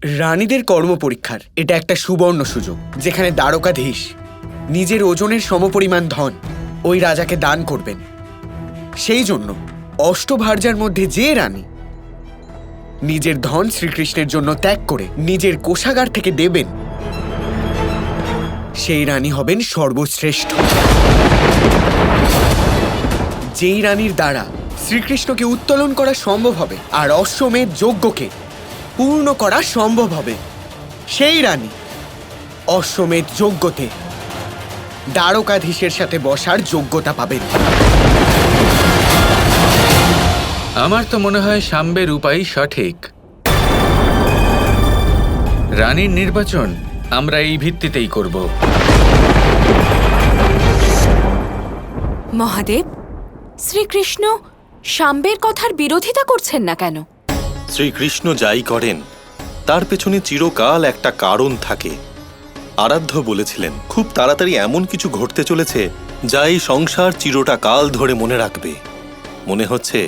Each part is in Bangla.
রানীদের কর্ম পরীক্ষার এটা একটা সুবর্ণ সুযোগ, যেখানে দ্বারকাধীশ নিজের ওজনের সমপরিমাণ ধন ওই রাজাকে দান করবেন। সেই জন্য অষ্টভার্যার মধ্যে যে রানী নিজের ধন শ্রীকৃষ্ণের জন্য ত্যাগ করে নিজের কোষাগার থেকে দেবেন, সেই রানী হবেন সর্বশ্রেষ্ঠ। যেই রানীর দ্বারা শ্রীকৃষ্ণকে উত্তোলন করা সম্ভব হবে আর অশ্বমেধ যজ্ঞকে পূর্ণ করা সম্ভব হবে, সেই রানী অশ্বমেধ যজ্ঞতে দ্বারকাধীশের সাথে বসার যোগ্যতা পাবেন। আমার তো মনে হয় শাম্বের উপায় সঠিক। রানীর নির্বাচন আমরা এই ভিত্তিতেই করব। মহাদেব, শ্রীকৃষ্ণ শাম্বের কথার বিরোধিতা করছেন না কেন? শ্রীকৃষ্ণ যাই করেন তার পেছনে চিরকাল একটা কারণ থাকে। আরাধ্য বলেছিলেন খুব তাড়াতাড়ি এমন কিছু ঘটতে চলেছে যা এই সংসার চিরটা কাল ধরে মনে রাখবে। মনে হচ্ছে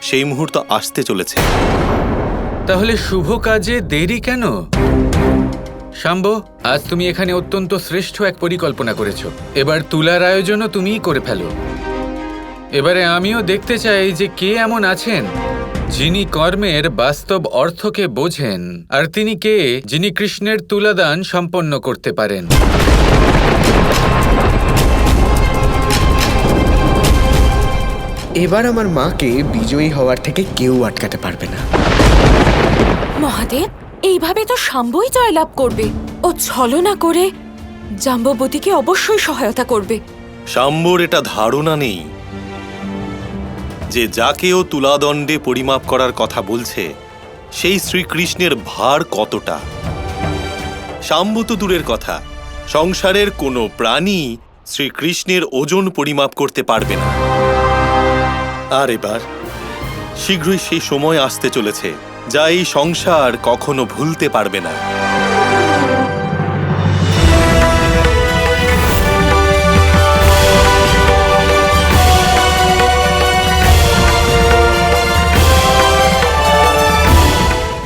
সেই মুহূর্ত আসতে চলেছে। তাহলে শুভ কাজে দেরি কেন? শাম্ব, আজ তুমি এখানে অত্যন্ত শ্রেষ্ঠ এক পরিকল্পনা করেছো। এবার তুলার আয়োজনও তুমিই করে ফেলো। এবারে আমিও দেখতে চাই যে কে এমন আছেন যিনি কর্মের বাস্তব অর্থকে বোঝেন, আর তিনি কে যিনি কৃষ্ণের তুলাদান সম্পন্ন করতে পারেন। এবার আমার মাকে বিজয়ী হওয়ার থেকে কেউ আটকাতে পারবে না। মহাদেব, এইভাবে তো শাম্বই জয়লাভ করবে। ও ছলনা করে জাম্ববতীকে অবশ্যই সহায়তা করবে। শাম্বর এটা ধারণা নেই যে যাকেও তুলাদণ্ডে পরিমাপ করার কথা বলছে সেই শ্রীকৃষ্ণের ভার কতটা। শাম্ব তো দূরের কথা, সংসারের কোনো প্রাণী শ্রীকৃষ্ণের ওজন পরিমাপ করতে পারবে না। আর এবার শীঘ্রই সেই সময় আসতে চলেছে যা এই সংসার কখনো ভুলতে পারবে না।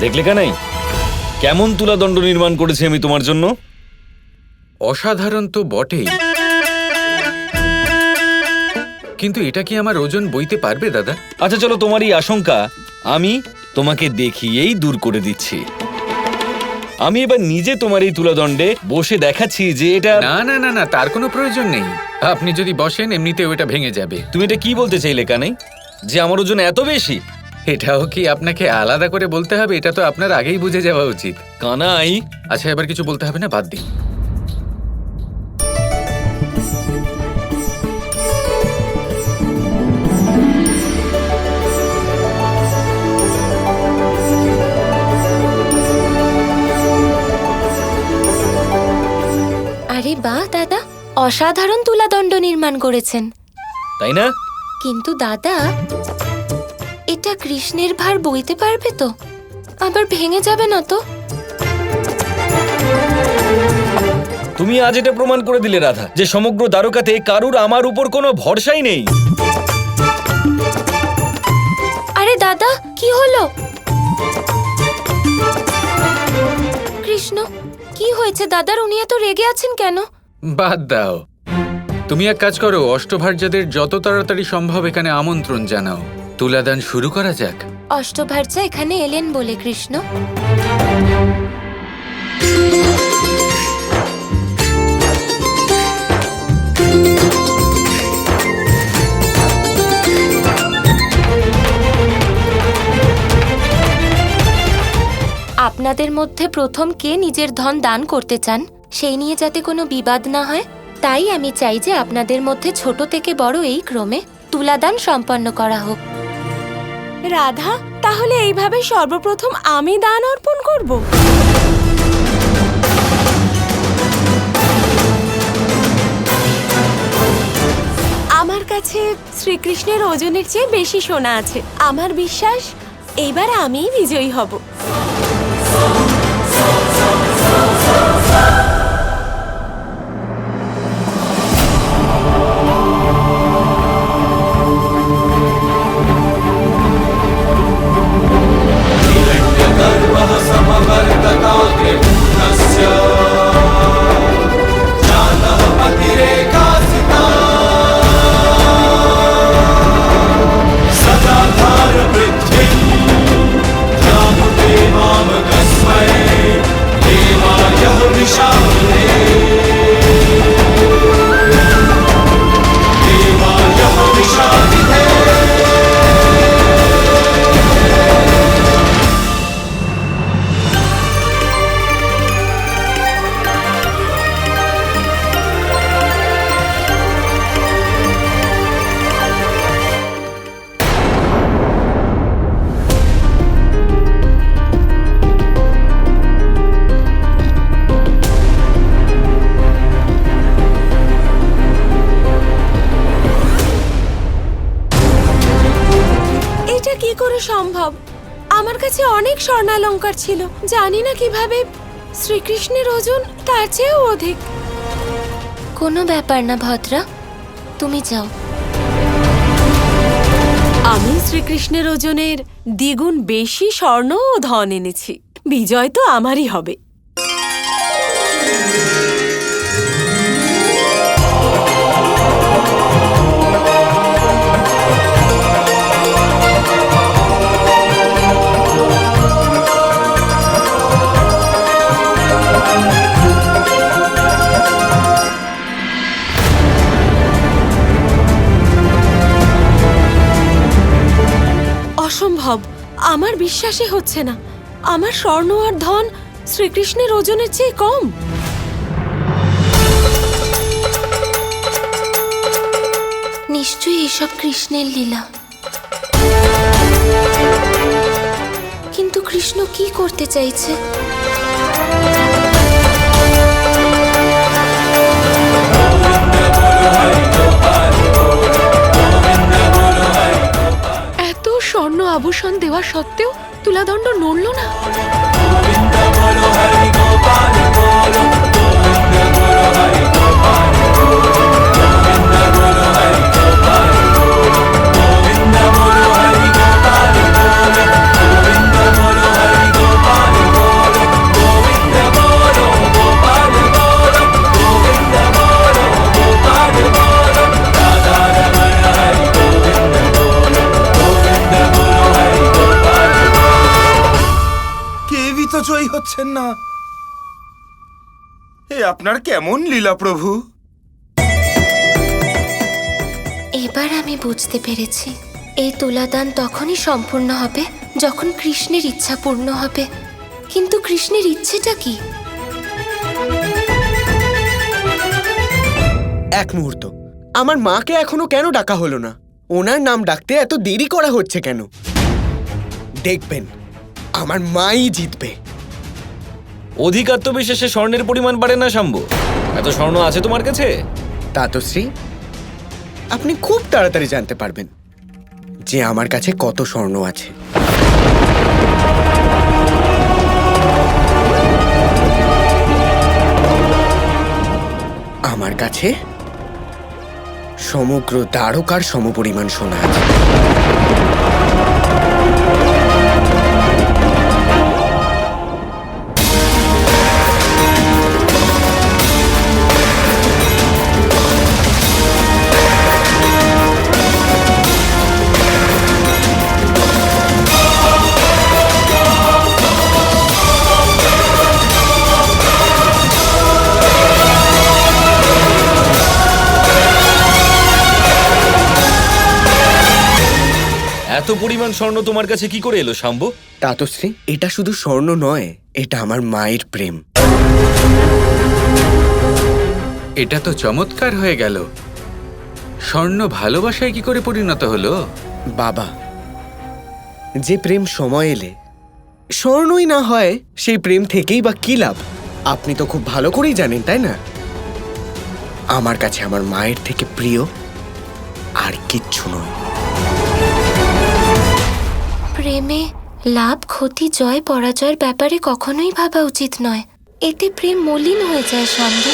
দেখলে কানাই, কেমন তুলাদণ্ড নির্মাণ করেছি আমি তোমার জন্য? অসাধারণ তো বটেই, কিন্তু এটা কি আমার ওজন বইতে পারবে দাদা? আচ্ছা চলো, তোমার এই আশঙ্কা আমি তোমাকে দেখিয়েই দূর করে দিচ্ছি। আমি এবার নিজে তোমার এই তুলাদণ্ডে বসে দেখাচ্ছি যে এটা... না না না না, তার কোনো প্রয়োজন নেই। আপনি যদি বসেন এমনিতেও এটা ভেঙে যাবে। তুমি এটা কি বলতে চাইলে কানাই, যে আমার ওজন এত বেশি? এটাও কি আপনাকে আলাদা করে বলতে হবে? এটা তো আপনার আগেই বুঝে যাওয়া উচিত। কানাই, আচ্ছা, এবার কিছু বলতে হবে না, বাদ দিন। আরে বাহ দাদা, অসাধারণ তুলাদণ্ড নির্মাণ করেছেন। তাই না? কিন্তু দাদা, এটা কৃষ্ণের ভার বইতে পারবে তো? আবার ভেঙে যাবে না তো? তুমি আজ এটা প্রমাণ করে দিলে রাধা, যে সমগ্র দ্বারকাতে কারুর আমার উপর কোনো ভরসাই নেই। আরে দাদা, কি হলো? কৃষ্ণ, কি হয়েছে দাদার? উনি এত রেগে আছেন কেন? বাদ দাও। তুমি এক কাজ করো, অষ্টভার্যাদের যত তাড়াতাড়ি সম্ভব এখানে আমন্ত্রণ জানাও। তুলাদান শুরু করা যাক। অষ্টভার্যা এখানে এলেন বলে কৃষ্ণ? আপনাদের মধ্যে প্রথম কে নিজের ধন দান করতে চান সেই নিয়ে যাতে কোনো বিবাদ না হয়, তাই আমি চাই যে আপনাদের মধ্যে ছোট থেকে বড় এই ক্রমে তুলাদান সম্পন্ন করা হোক। রাধা, তাহলে এইভাবে সর্বপ্রথম আমি দান অর্পণ করব? আমার কাছে শ্রীকৃষ্ণের ওজনের চেয়ে বেশি সোনা আছে। আমার বিশ্বাস এইবার আমিই বিজয়ী হব। समवर्त স্বর্ণালঙ্কার ছিল। জানি না কিভাবে শ্রীকৃষ্ণের ওজন তার চেয়েও অধিক। কোনো ব্যাপার না ভদ্রা, তুমি যাও। আমি শ্রীকৃষ্ণের ওজনের দ্বিগুণ বেশি স্বর্ণ ও ধন এনেছি। বিজয় তো আমারই হবে। অসম্ভব, আমার বিশ্বাসই হচ্ছে না। আমার স্বর্ণ আর ধন শ্রীকৃষ্ণের ওজনের চেয়ে কম। নিশ্চয়ই এসব কৃষ্ণের লীলা। কিন্তু কৃষ্ণ কি করতে চাইছে? এত স্বর্ণ আভূষণ দেওয়া সত্ত্বেও তুলাদণ্ড নড়ল না। কেউই তো জয়ী হচ্ছেন না। এ আপনার কেমন লীলা প্রভু? এবার আমি বুঝতে পেরেছি, এই তুলাদান তখনই সম্পূর্ণ হবে যখন কৃষ্ণের ইচ্ছা পূর্ণ হবে। কিন্তু কৃষ্ণের ইচ্ছেটা কি? এক মুহূর্ত, আমার মাকে এখনো কেন ডাকা হলো না? ওনার নাম ডাকতে এত দেরি করা হচ্ছে কেন? দেখবেন আমার মাই জিতবে। অধিক আত্মবিশ্বাসে স্বর্ণের পরিমাণ বাড়ে না শাম্বু। এত স্বর্ণ আছে তোমার কাছে? তাতশ্রী, আপনি খুব তাড়াতাড়ি জানতে পারবেন যে আমার কাছে কত স্বর্ণ আছে। আমার কাছে সমগ্র দ্বারকার সমপরিমাণ সোনা আছে। এত পরিমাণ স্বর্ণ তোমার কাছে কি করে এলো শাম্বু? তাতশ্রী, এটা শুধু স্বর্ণ নয়, এটা আমার মায়ের প্রেম। এটা তো চমৎকার হয়ে গেল। স্বর্ণ ভালোবাসায় কি করে পরিণত হলো? বাবা, যে প্রেম সময় এলে স্বর্ণই না হয়, সেই প্রেম থেকেই বা কি লাভ? আপনি তো খুব ভালো করেই জানেন, তাই না? আমার কাছে আমার মায়ের থেকে প্রিয় আর কিচ্ছু নয়। প্রেমে লাভ, ক্ষতি, জয় পরাজয়ের ব্যাপারে কখনোই ভাবা উচিত নয়। এতে প্রেম মলিন হয়ে যায় শাম্বু।